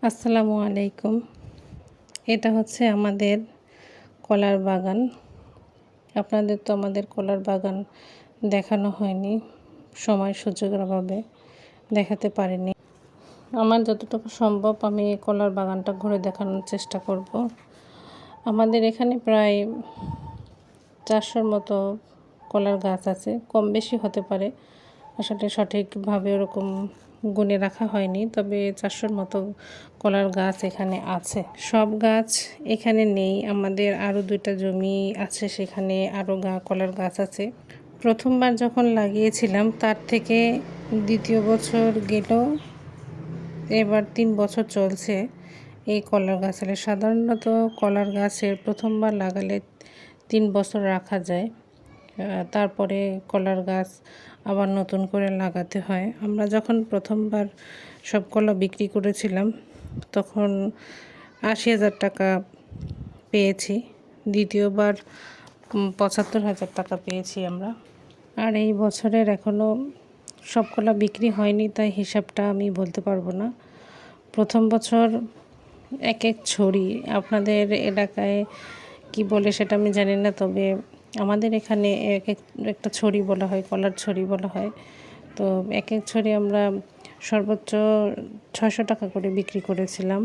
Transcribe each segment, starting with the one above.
আসসালামু আলাইকুম। এটা হচ্ছে আমাদের কলার বাগান। আপনাদের তো আমাদের কলার বাগান দেখানো হয়নি, সময় সুযোগের অভাবে দেখাতে পারিনি। আমার যতটুকু সম্ভব আমি কলার বাগানটা ঘুরে দেখানোর চেষ্টা করব। আমাদের এখানে প্রায় 400-র মতো কলার গাছ আছে, কম বেশি হতে পারে, আসলে সঠিকভাবে ওরকম গুণে রাখা হয়নি, তবে 400-র মতো কলার গাছ এখানে আছে। সব গাছ এখানে নেই, আমাদের আরও 2টা জমি আছে, সেখানে আরও কলার গাছ আছে। প্রথমবার যখন লাগিয়েছিলাম তার থেকে দ্বিতীয় বছর গেল, এবার 3 বছর চলছে এই কলার গাছের। সাধারণত কলার গাছের প্রথমবার লাগালে 3 বছর রাখা যায়, তারপরে কলার গাছ আবার নতুন করে লাগাতে হয়। আমরা যখন প্রথমবার সব কলা বিক্রি করেছিলাম তখন 80,000 টাকা পেয়েছি, দ্বিতীয়বার 75,000 টাকা পেয়েছি আমরা। আর এই বছরের এখনও সব কলা বিক্রি হয়নি, তাই হিসাবটা আমি বলতে পারবো না। প্রথম বছর এক ছড়ি, আপনাদের এলাকায় কি বলে সেটা আমি জানি না, তবে আমাদের এখানে একটা ছড়ি বলা হয়, কলার ছড়ি বলা হয়। তো এক ছড়ি আমরা সর্বোচ্চ 600 টাকা করে বিক্রি করেছিলাম,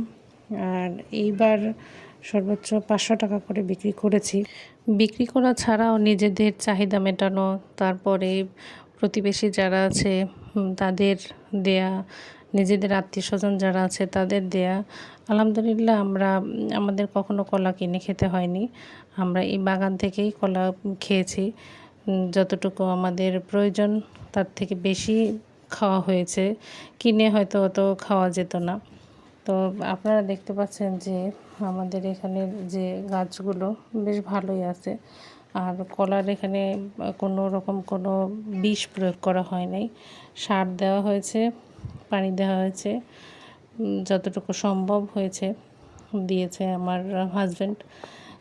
আর এইবার সর্বোচ্চ 500 টাকা করে বিক্রি করেছি। বিক্রি করা ছাড়াও নিজেদের চাহিদা মেটানো, তারপরে প্রতিবেশী যারা আছে তাদের দেয়া, নিজেদের আত্মীয়স্বজন যারা আছে তাদের দেয়া। আলহামদুলিল্লাহ, আমাদের কখনো কলা কিনে খেতে হয়নি, আমরা এই বাগান থেকেই কলা খেয়েছি। যতটুকু আমাদের প্রয়োজন তার থেকে বেশি খাওয়া হয়েছে, কিনে হয়তো অত খাওয়া যেত না। তো আপনারা দেখতে পাচ্ছেন যে আমাদের এখানে যে গাছগুলো বেশ ভালোই আছে, আর কলার এখানে কোনো রকম কোনো বিষ প্রয়োগ করা হয় নাই, সার দেওয়া হয়েছে, পানি দেওয়া হয়েছে, যতটুকু সম্ভব হয়েছে দিয়েছে আমার হাজব্যান্ড।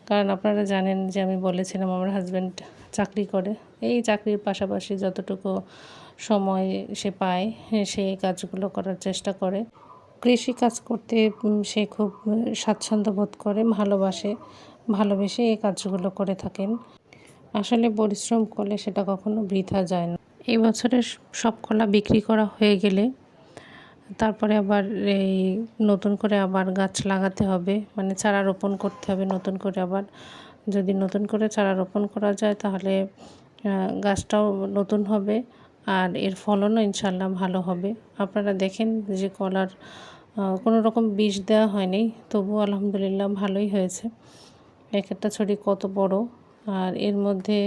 কারণ আপনারা জানেন যে আমি বলেছিলাম আমার হাজব্যান্ড চাকরি করে, এই চাকরির পাশাপাশি যতটুকু সময় সে পায় সে কাজগুলো করার চেষ্টা করে। কৃষি কাজ করতে সে খুব স্বাচ্ছন্দ্য বোধ করে, ভালোবেসে এই কাজগুলো করে থাকেন। আসলে পরিশ্রম করলে সেটা কখনো বৃথা যায় না। এই বছরের সব কলা বিক্রি করা হয়ে গেলে তারপরে আবার এই নতুন করে আবার গাছ লাগাতে হবে, মানে চারা রোপণ করতে হবে নতুন করে। আবার যদি নতুন করে চারা রোপণ করা যায় তাহলে গাছটাও নতুন হবে, আর এর ফলনও ইনশাল্লাহ ভালো হবে। আপনারা দেখেন যে কলার কোনো রকম বিষ দেওয়া হয়নি, তবুও আলহামদুলিল্লাহ ভালোই হয়েছে। একটা ছড়ি কত বড়, আর এর মধ্যে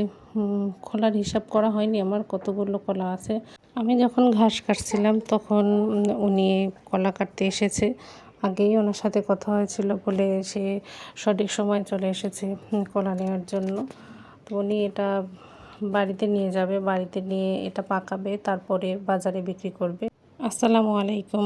কলার হিসাব করা হয়নি আমার কতগুলো কলা আছে। আমি যখন ঘাস কাটছিলাম তখন উনি কলা কাটতে এসেছে, আগেই ওনার সাথে কথা হয়েছিল বলে সে সঠিক সময় চলে এসেছে কলা নেওয়ার জন্য। তো উনি এটা বাড়িতে নিয়ে যাবে, বাড়িতে নিয়ে এটা পাকাবে, তারপরে বাজারে বিক্রি করবে। আসসালামু আলাইকুম।